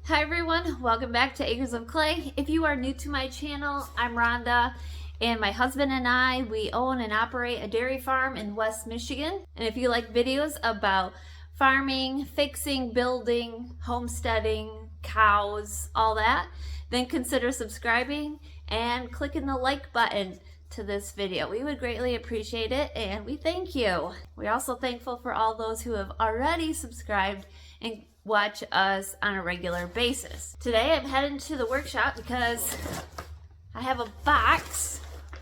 Hi everyone, welcome back to Acres of Clay. If you are new to my channel, I'm Rhonda, and my husband and I, we own and operate a dairy farm in West Michigan. And if you like videos about farming, fixing, building, homesteading, cows, all that, then consider subscribing and clicking the like button to this video. We would greatly appreciate it, and we thank you. We're also thankful for all those who have already subscribed and watch us on a regular basis. Today I'm heading to the workshop because I have a box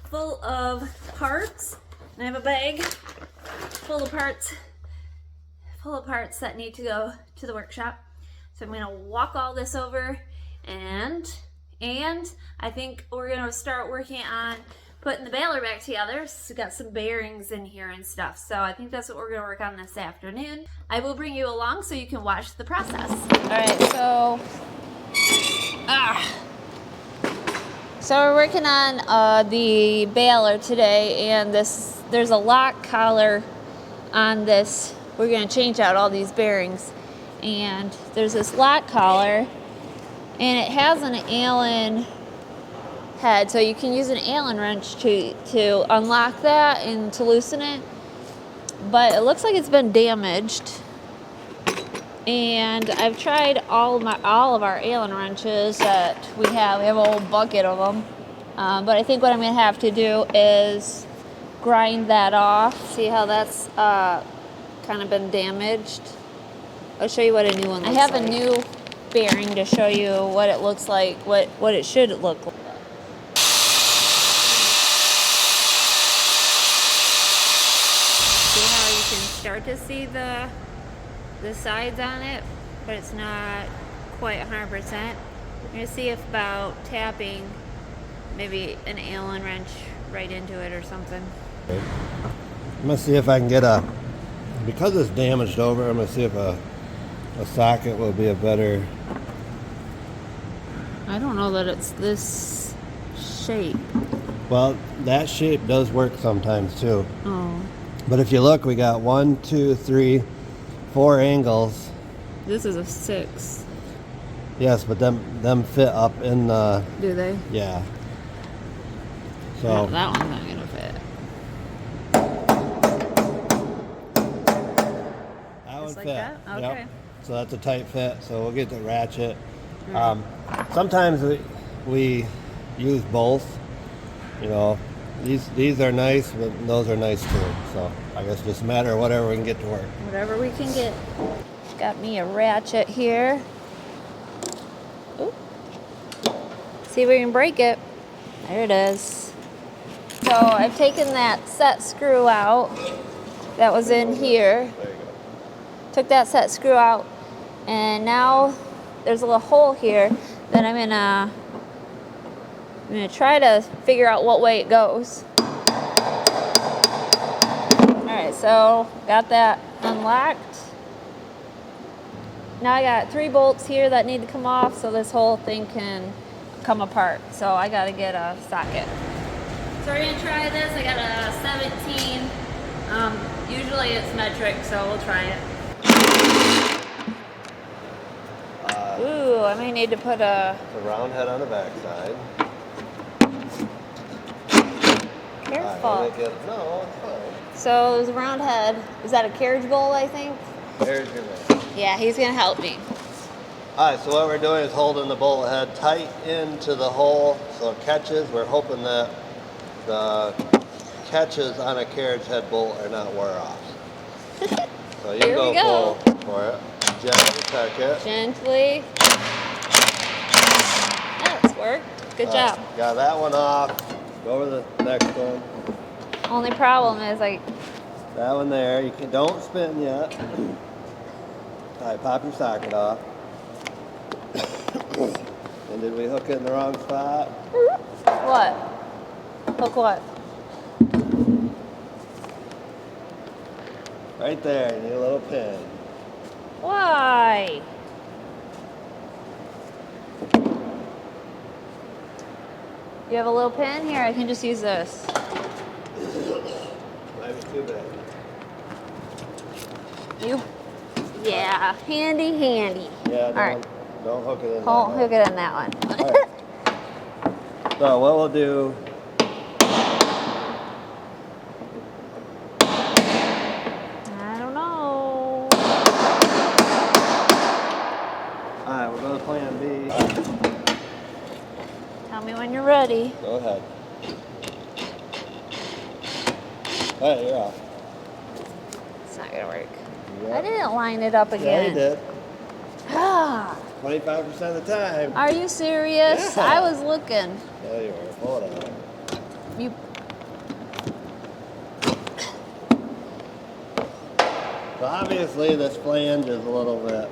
full of parts, and I have a bag full of parts that need to go to the workshop. So I'm gonna walk all this over, and I think we're gonna start working on putting the baler back together. So we got some bearings in here and stuff. So I think that's what we're gonna work on this afternoon. I will bring you along so you can watch the process. All right, so we're working on the baler today, and there's a lock collar on this. We're gonna change out all these bearings, and there's this lock collar, and it has an Allen head, so you can use an Allen wrench to unlock that and to loosen it. But it looks like it's been damaged, and I've tried all of our Allen wrenches that we have. We have a whole bucket of them, but I think what I'm gonna have to do is grind that off. See how that's kind of been damaged? I'll show you what a new one looks like. I have a new bearing to show you what it looks like, what it should look like. See how you can start to see the sides on it, but it's not quite 100%. I'm gonna see if about tapping maybe an Allen wrench right into it or something. I'm gonna see if I can get because it's damaged over, I'm gonna see if a socket will be a better. I don't know that it's this shape. Well, that shape does work sometimes too. Oh. But if you look, we got 1, 2, 3, 4 angles. This is a 6. Yes, but them fit up in the. Do they? Yeah. So no, that one's not gonna fit. That would like fit. That? Okay. Yep. So that's a tight fit. So we'll get the ratchet. Right. Sometimes we use both. You know, these are nice, but those are nice too. So I guess just a matter of whatever we can get to work. Whatever we can get. Got me a ratchet here. Ooh. See if we can break it. There it is. So I've taken that set screw out that was in here. There you go. Took that set screw out, and now there's a little hole here that I'm gonna try to figure out what way it goes. Alright, so got that unlocked. Now I got 3 bolts here that need to come off so this whole thing can come apart. So I gotta get a socket. So we're gonna try this. I got a 17. Usually it's metric, so we'll try it. Ooh, I may need to put a round head on the back side. Careful. No, it's fine. So there's a round head. Is that a carriage bolt, I think? There's your man. Yeah, he's gonna help me. Alright, so what we're doing is holding the bolt head tight into the hole so it catches. We're hoping that the catches on a carriage head bolt are not wear off. So you go full for it. Gently tuck it. Gently. That's worked. Good job. Got that one off. Go over the next one. Only problem is that one there. You don't spin yet. Alright, pop your socket off. And did we hook it in the wrong spot? What? Hook what? Right there. You need a little pin. Why? You have a little pin? Here, I can just use this. Might be too big. You? Yeah, handy. Yeah, Don't hook it in Oh, that hook one. it in that one. All right. So what we'll do, I don't know. alright, we'll go to plan B. Tell me when you're ready. Go ahead. Alright, you're off. It's not gonna work. Yep. I didn't line it up Yeah, again. you did. Ah, 25% of the time. are you serious? Yeah. I was looking. There you are. Hold on. You. So obviously this flange is a little bit.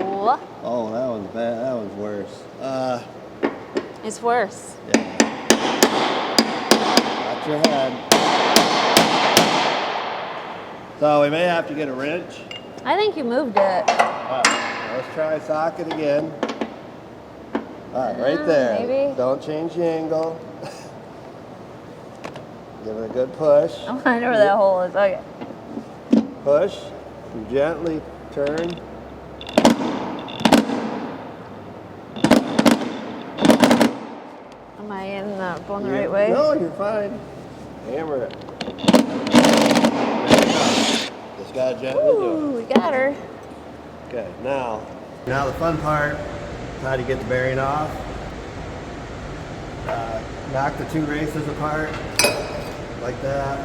What? Oh, that was bad. That was worse. It's worse. Yeah. Watch your head. So we may have to get a wrench. I think you moved it. Let's try socket again. Alright, right there. Maybe. Don't change the angle. Give it a good push. I wonder where that hole is. Okay. Push. Gently turn. Am I going the right way? No, you're fine. Hammer it. Just gotta gently do Ooh, we got her. it. Okay, now the fun part, how to get the bearing off. Knock the two races apart, like that.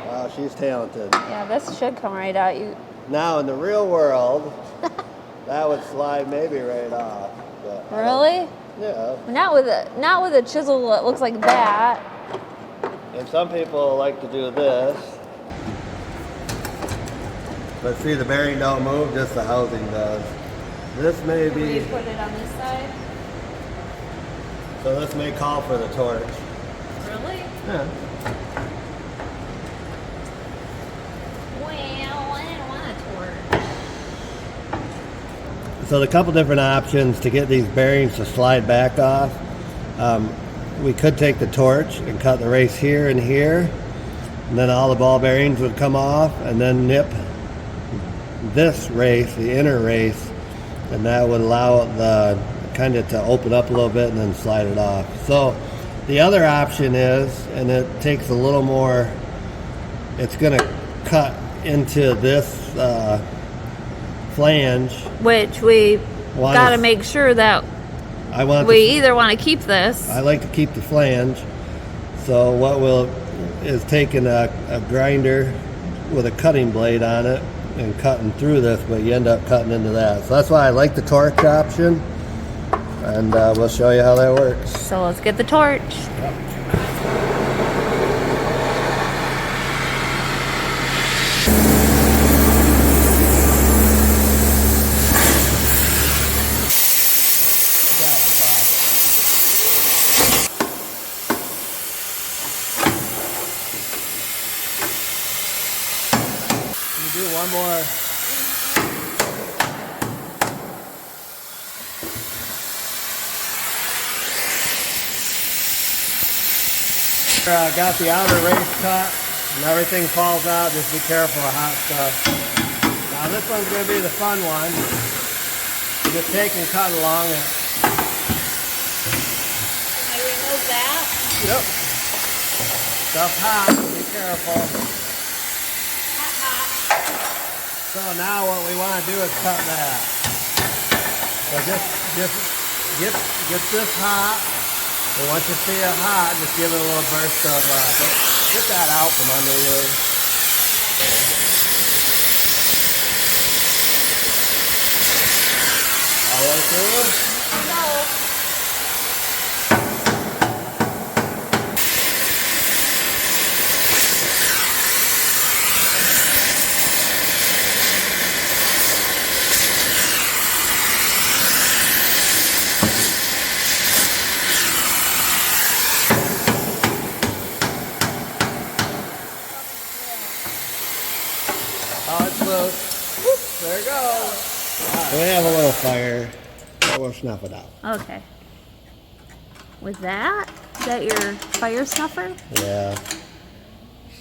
Wow, she's talented. Yeah, this should come right out. You. Now in the real world, that would slide maybe right off. But Really? yeah. Not with a chisel that looks like that. And some people like to do this. But see, the bearing don't move, just the housing does. This may Will you be, put it on this side? so this may call for the torch. Really? Yeah. Well, I didn't want a torch. So the couple different options to get these bearings to slide back off. We could take the torch and cut the race here and here, and then all the ball bearings would come off, and then nip this race, the inner race, and that would allow the kind of to open up a little bit and then slide it off. So the other option is, and it takes a little more, it's going to cut into this flange. Which we got to make sure that we either want to keep this. I like to keep the flange. So what we'll is taking a grinder with a cutting blade on it and cutting through this, but you end up cutting into that. So that's why I like the torch option, and we'll show you how that works. So let's get the torch. Do one more. Got the outer race cut and everything falls out. Just be careful of hot stuff. Now this one's going to be the fun one. You just take and cut along it. Can I remove that? Yep. Stuff hot. Be careful. So now what we want to do is cut that. So just get this hot, and once you see it hot, just give it a little burst of, get that out from under you. All the way through? No. Oh, it's loose. Whoop, there it goes. We have a little fire, but we'll snuff it out. Okay. With that? Is that your fire snuffer? Yeah.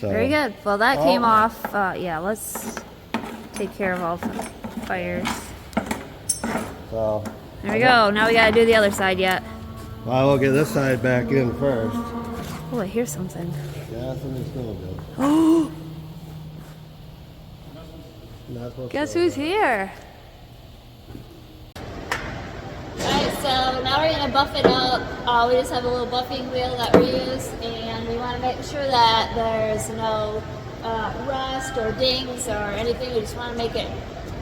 So, Very good. Well, that came off. Yeah, let's take care of all the fires. So there we go. Now we gotta do the other side yet. well, we'll get this side back in first. Oh, I hear something. Yeah, something's going good. Oh, That's what's guess going who's on. here? Alright, so now we're gonna buff it up. We just have a little buffing wheel that we use, and we want to make sure that there's no rust or dings or anything. We just want to make it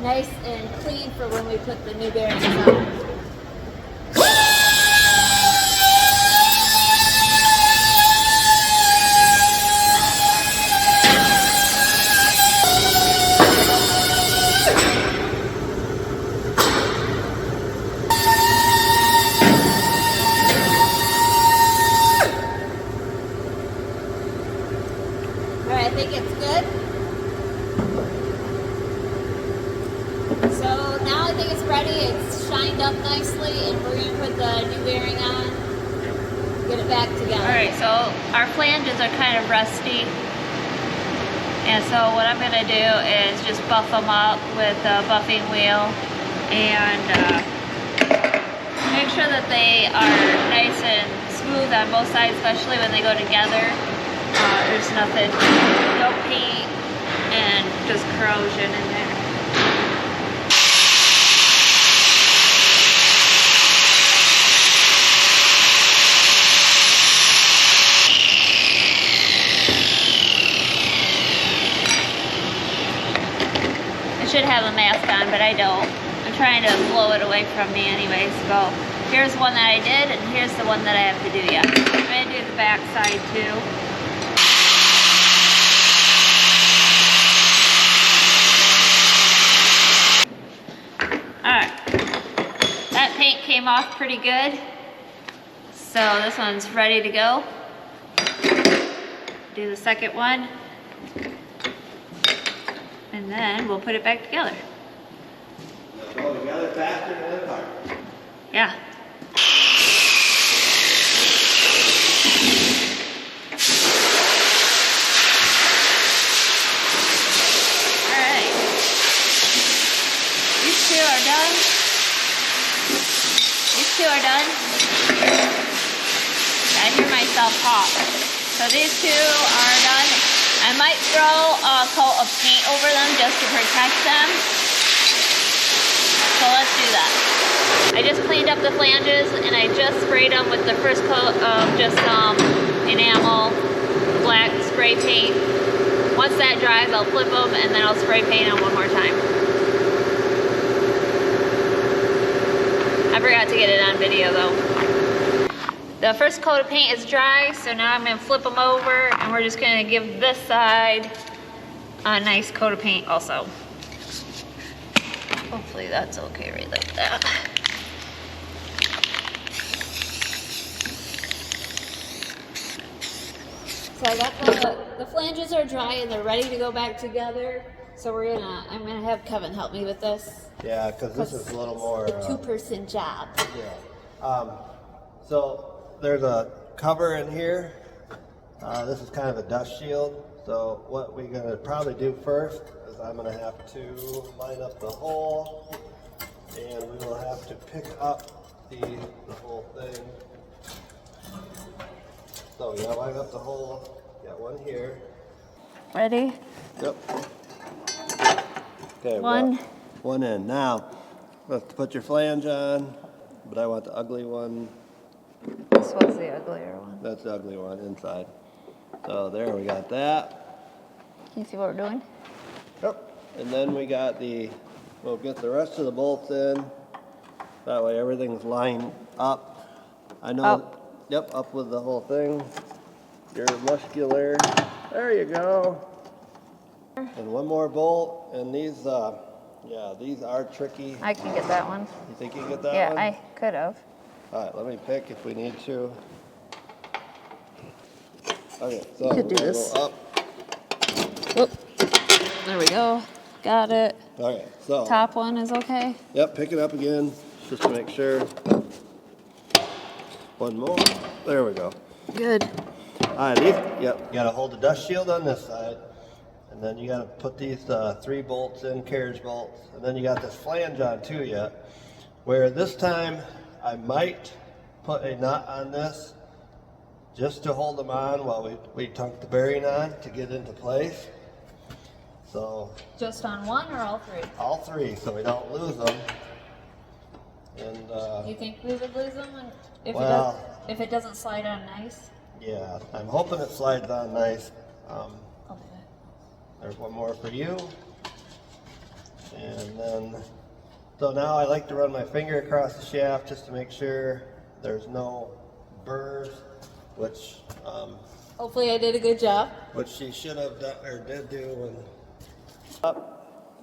nice and clean for when we put the new bearings on. Alright, I think it's good. So now I think it's ready. It's shined up nicely, and we're going to put the new bearing on, get it back together. Alright, so our flanges are kind of rusty. And so what I'm going to do is just buff them up with a buffing wheel and make sure that they are nice and smooth on both sides, especially when they go together. There's nothing, no paint and just corrosion in there. I should have a mask on, but I don't. I'm trying to blow it away from me anyways. So here's one that I did, and here's the one that I have to do yet. I'm going to do the back side too. Alright, that paint came off pretty good, so this one's ready to go. Do the second one, and then we'll put it back together. Go together faster than apart. Yeah. These two are done. I hear myself pop. So these two are done. I might throw a coat of paint over them just to protect them. So let's do that. I just cleaned up the flanges and I just sprayed them with the first coat of just some enamel black spray paint. Once that dries, I'll flip them and then I'll spray paint them one more time. I forgot to get it on video though. The first coat of paint is dry, so now I'm going to flip them over and we're just going to give this side a nice coat of paint also. Hopefully that's okay right like that. So I got the flanges are dry and they're ready to go back together. So I'm gonna have Kevin help me with this. Yeah, because this is a little more a two-person job. Yeah. So there's a cover in here. This is kind of a dust shield. So what we're gonna probably do first is I'm gonna have to line up the hole, and we will have to pick up the whole thing. So we gotta line up the hole. Got one here. Ready? Yep. Okay. One in. Now, let's put your flange on, but I want the ugly one. This was the uglier one. That's the ugly one inside. So there, we got that. Can you see what we're doing? Yep. And then we got we'll get the rest of the bolts in. That way everything's lined up. I know. Up. Yep, up with the whole thing. Your muscular. There you go. And one more bolt, and these are tricky. I can get that one. You think you can get that yeah, one? I could have. All right, let me pick if we need to. Okay, so You could do this. Go up. Whoop. There we go. Got it. Okay, so. Top one is okay. Yep, pick it up again, just to make sure. One more. There we go. Good. All right, yep, you gotta hold the dust shield on this side. And then you gotta put these 3 bolts in, carriage bolts. And then you got this flange on too yet. Where this time I might put a nut on this just to hold them on while we tunk the bearing on to get into place. So just on one or all three? All three, so we don't lose them. And do you think we would lose them if it doesn't slide on nice? Yeah, I'm hoping it slides on nice. I'll do it. There's one more for you. And then, so now I like to run my finger across the shaft just to make sure there's no burrs, which hopefully I did a good job. Which she should have done or did do.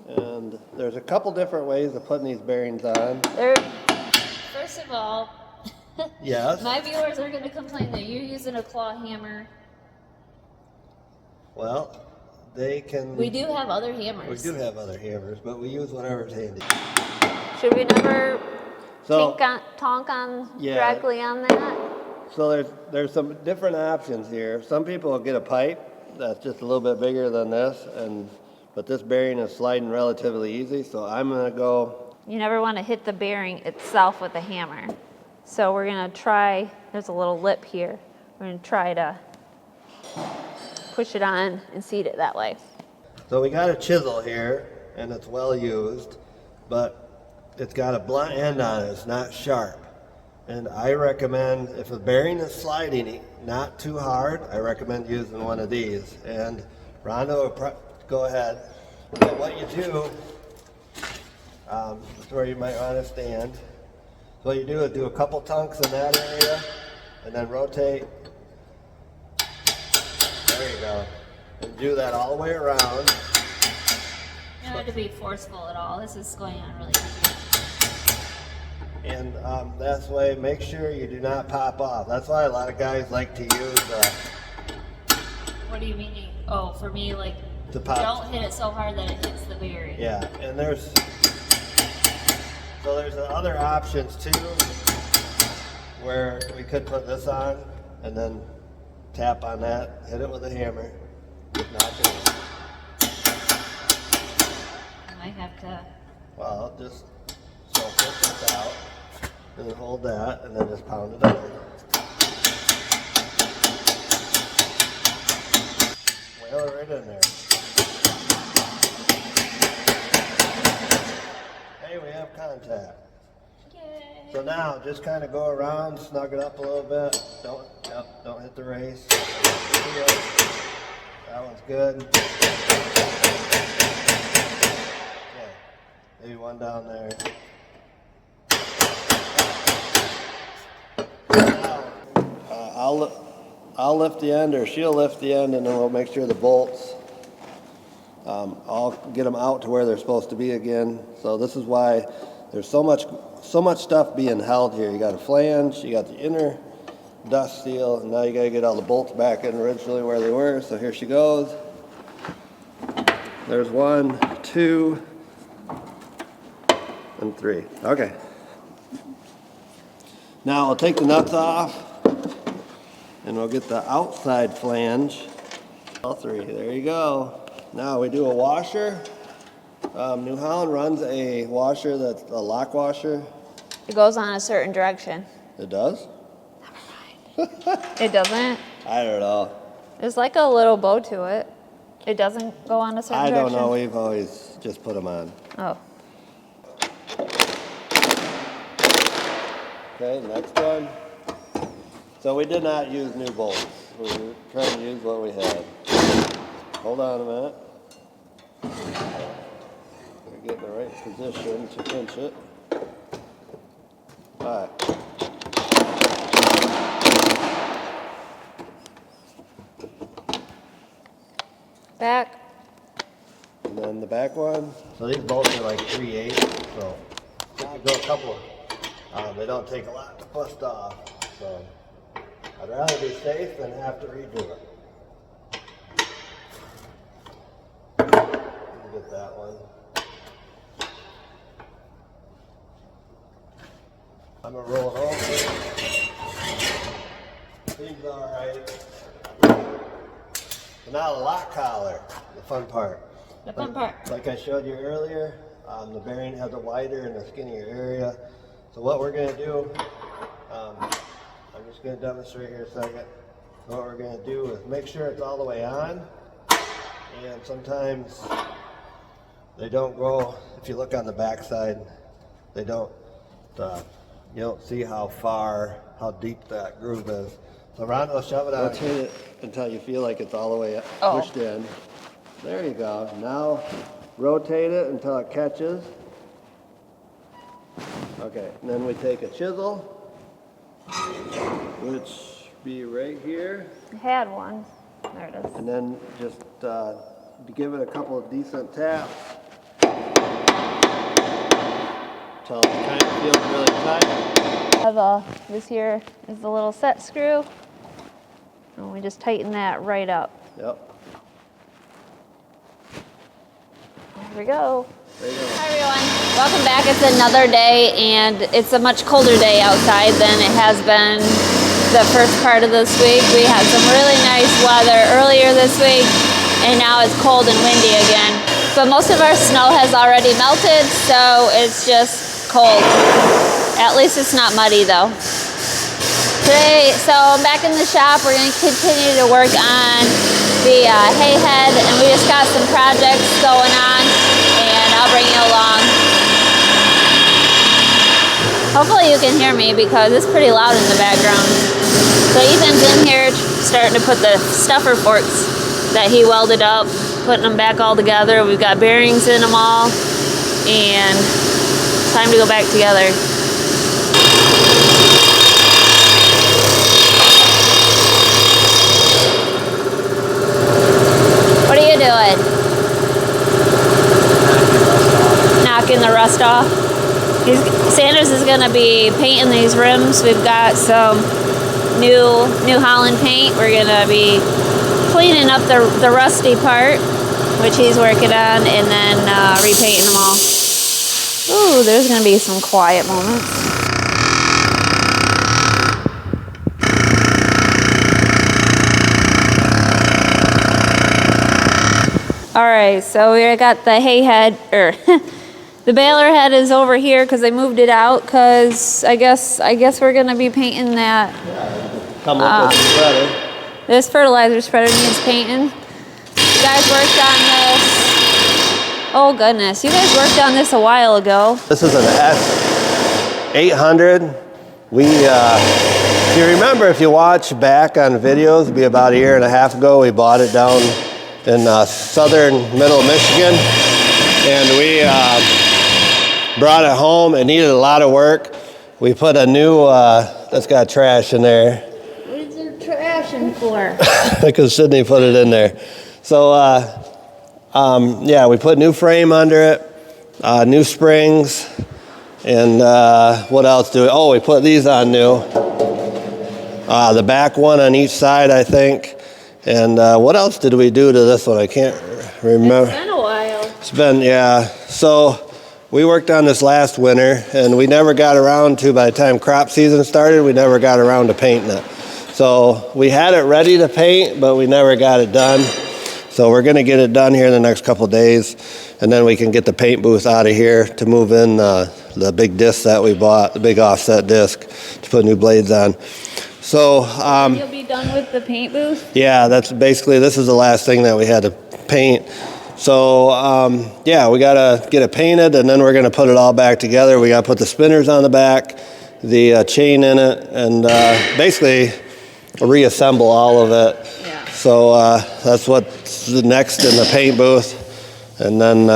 And there's a couple different ways of putting these bearings on. First of all, yes. My viewers are going to complain that you're using a claw hammer. Well, they can. We do have other hammers. We do have other hammers, but we use whatever's handy. Should we never tonk on directly on that? So there's some different options here. Some people will get a pipe that's just a little bit bigger than this, but this bearing is sliding relatively easy, so I'm going to go. You never want to hit the bearing itself with a hammer. So we're going to try, there's a little lip here. We're going to try to push it on and seat it that way. So we got a chisel here, and it's well used, but it's got a blunt end on it. It's not sharp. And I recommend, if the bearing is sliding not too hard, I recommend using one of these. And Rhonda will go ahead. But what you do, that's where you might want to stand. So what you do is do a couple tunks in that area, and then rotate. There you go. And do that all the way around. You don't have to be forceful at all. This is going on really easy. And that's way, make sure you do not pop off. That's why a lot of guys like to use. What do you mean? Oh, for me, like, to pop. Don't hit it so hard that it hits the bearing. Yeah, and there's other options too, where we could put this on and then tap on that, hit it with a hammer, just knock it in. I might have to. Well, just push this out, and then hold that, and then just pound it on. Whale it right in there. Hey, we have contact. Yay. So now, just kind of go around, snug it up a little bit. Don't hit the race. That one's good. Okay, maybe one down there. I'll lift the end, or she'll lift the end, and then we'll make sure the bolts, I'll get them out to where they're supposed to be again. So this is why there's so much stuff being held here. You got a flange, you got the inner dust seal, and now you got to get all the bolts back in originally where they were. So here she goes. There's 1, 2, and 3. Okay. Now I'll take the nuts off, and we'll get the outside flange. All 3. There you go. Now we do a washer. New Holland runs a washer that's a lock washer. It goes on a certain direction. It does? Never mind. It doesn't? I don't know. There's like a little bow to it. It doesn't go on a certain direction? I don't know. We've always just put them on. Oh. Okay, next one. So we did not use new bolts. We were trying to use what we had. Hold on a minute. We're getting the right position to pinch it. All right. Back. And then the back one. So these bolts are like 3/8, so I go a couple. They don't take a lot to bust off, so I'd rather be safe than have to redo it. Get that one. I'm gonna roll it over. Seems all right. So now the lock collar, the fun part. The fun part. Like I showed you earlier, the bearing has a wider and a skinnier area. So what we're going to do, I'm just going to demonstrate here a second. What we're going to do is make sure it's all the way on, and sometimes they don't go, if you look on the back side, they don't, you don't see how deep that groove is. So Rhonda, shove it on. Rotate it until you feel like it's all the way pushed in. There you go. Now rotate it until it catches. Okay, and then we take a chisel, which be right here. I had one. There it is. And then just give it a couple of decent taps until it kind of feels really tight. This here is the little set screw, and we just tighten that right up. Yep. There we go. There you go. Hi everyone, welcome back. It's another day, and it's a much colder day outside than it has been the first part of this week. We had some really nice weather earlier this week, and now it's cold and windy again. But most of our snow has already melted, so it's just cold. At least it's not muddy though. Today, so I'm back in the shop. We're going to continue to work on the hay head, and we just got some projects going on, and I'll bring you along. Hopefully you can hear me because it's pretty loud in the background. So Ethan's in here starting to put the stuffer forks that he welded up, putting them back all together. We've got bearings in them all, and it's time to go back together. What are you doing? Knocking the rust off. Sanders is going to be painting these rims. We've got some new Holland paint. We're going to be cleaning up the rusty part, which he's working on, and then repainting them all. Ooh, there's going to be some quiet moments. All right, so we got the hay head, the baler head is over here because they moved it out because I guess we're gonna be painting that. Come up with the spreader. This fertilizer spreader needs painting. You guys worked on this. Oh goodness, you guys worked on this a while ago. This is an S800. If you remember, if you watch back on videos, it'd be about a year and a half ago, we bought it down in southern middle Michigan, and we brought it home. It needed a lot of work. We put a new, that's got trash in there. What is there trash in for? Because Sydney put it in there. So yeah, we put new frame under it, new springs, and what else do we, oh, we put these on new. The back one on each side, I think. And what else did we do to this one? I can't remember. It's been a while. It's been, yeah. So we worked on this last winter, and we never got around to, by the time crop season started, we never got around to painting it. So we had it ready to paint, but we never got it done. So we're going to get it done here in the next couple days, and then we can get the paint booth out of here to move in the big disc that we bought, the big offset disc, to put new blades on. So you'll be done with the paint booth? Yeah, that's basically, this is the last thing that we had to paint. So yeah, we got to get it painted, and then we're going to put it all back together. We got to put the spinners on the back, the chain in it, and basically reassemble all of it. Yeah. So that's what's next in the paint booth. And then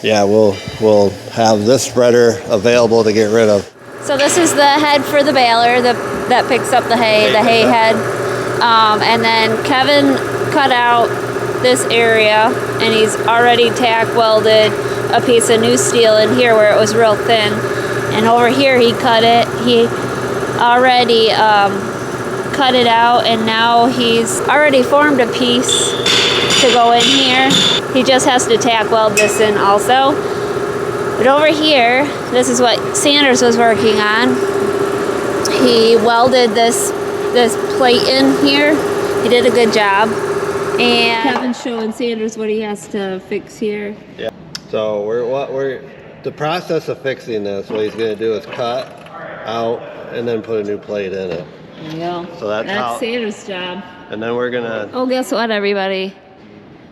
yeah, we'll have this spreader available to get rid of. So this is the head for the baler that picks up the hay head. And then Kevin cut out this area, and he's already tack welded a piece of new steel in here where it was real thin. And over here he cut it. He already cut it out, and now he's already formed a piece to go in here. He just has to tack weld this in also. But over here, this is what Sanders was working on. He welded this plate in here. He did a good job. And Kevin's showing Sanders what he has to fix here. Yeah. So we're the process of fixing this, what he's going to do is cut out and then put a new plate in it. There you go. So that's how- Sanders' job. And then we're gonna, Oh, guess what, everybody?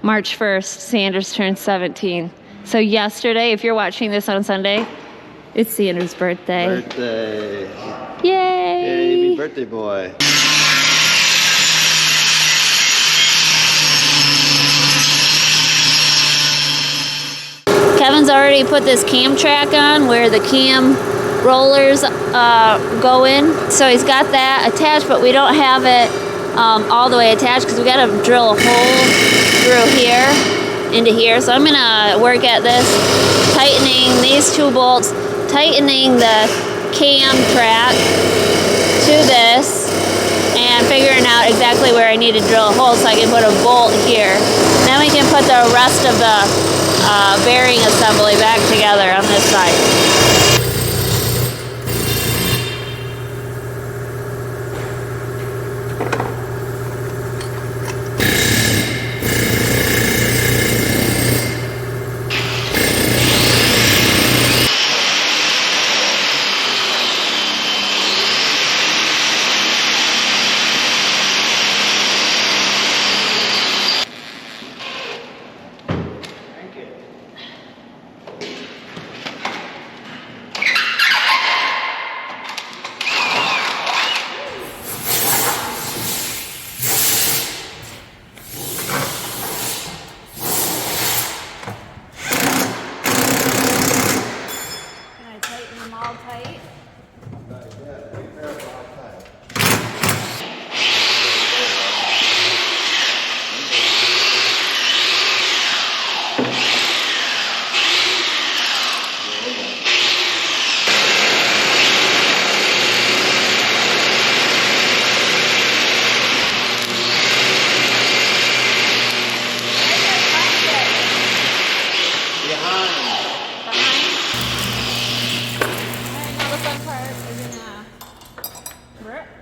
March 1st, Sanders turned 17. So yesterday, if you're watching this on Sunday, it's Sanders' birthday. birthday. Yay! Yay, birthday boy. Kevin's already put this cam track on where the cam rollers go in. So he's got that attached, but we don't have it all the way attached because we got to drill a hole through here into here. So I'm going to work at this, tightening these two bolts, tightening the cam track to this, and figuring out exactly where I need to drill a hole so I can put a bolt here. Then we can put the rest of the bearing assembly back together on this side.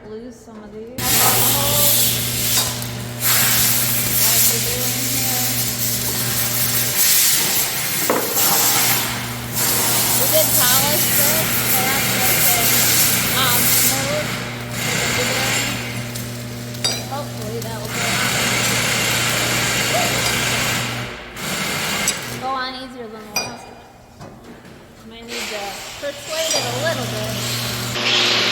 Lose some of these. We did polish this, so that's smooth. Hopefully that will go on easier than the last one. Might need to persuade it a little bit.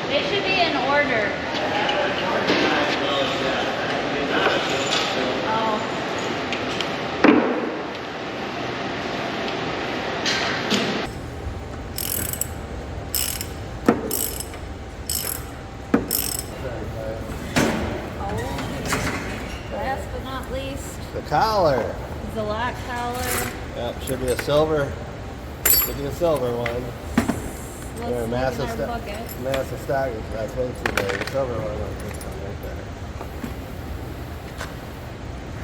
They should be in order. Oh. Last but not least, The collar. the lock collar. Yep, should be a silver one. Let's There, look massive in our bucket. massive stock. That's way too big. The silver one like this one right there.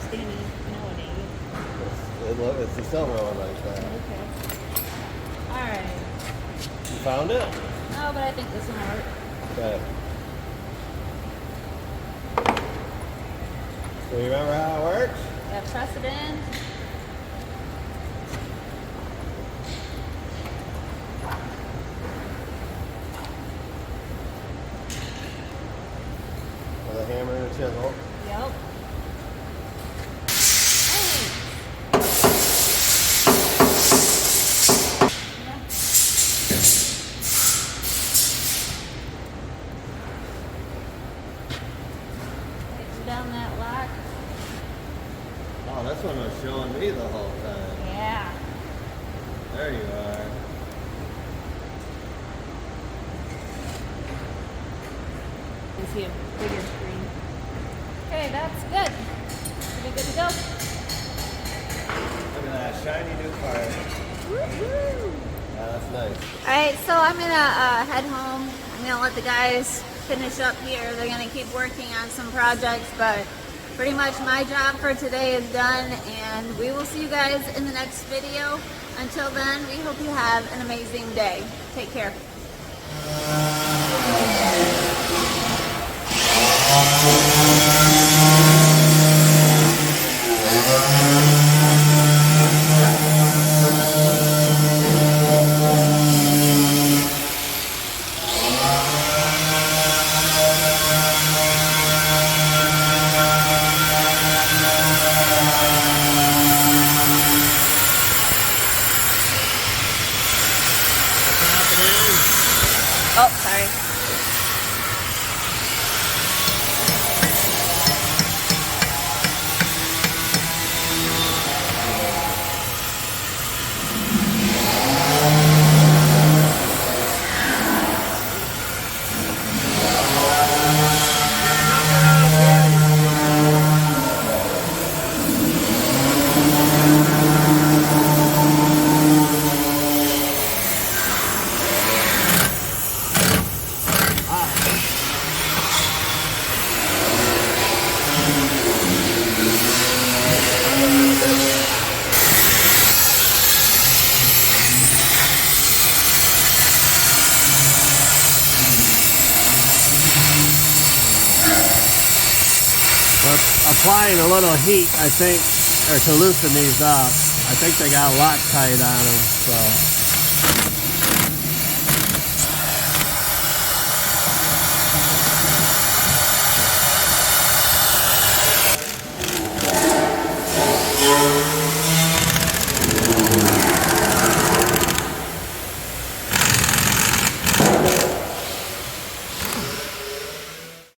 Standing nowadays. It's the silver one like that. Okay. Alright. You found it? No, but I think this one will work. Okay. So you remember how it works? Yeah, press it in. With a hammer and a chisel. Yep. Down that lock. Oh, this one was showing me the whole time. Yeah. There you are. You see a bigger screen. Okay, that's good. Should be good to go. Look at that shiny new part. Yeah, that's nice. Alright, so I'm gonna head home. I'm gonna let the guys finish up here. They're gonna keep working on some projects, but pretty much my job for today is done, and we will see you guys in the next video. Until then, we hope you have an amazing day. Take care. Oh, sorry. Applying a little heat, I think, or to loosen these up. I think they got Loctite on them, so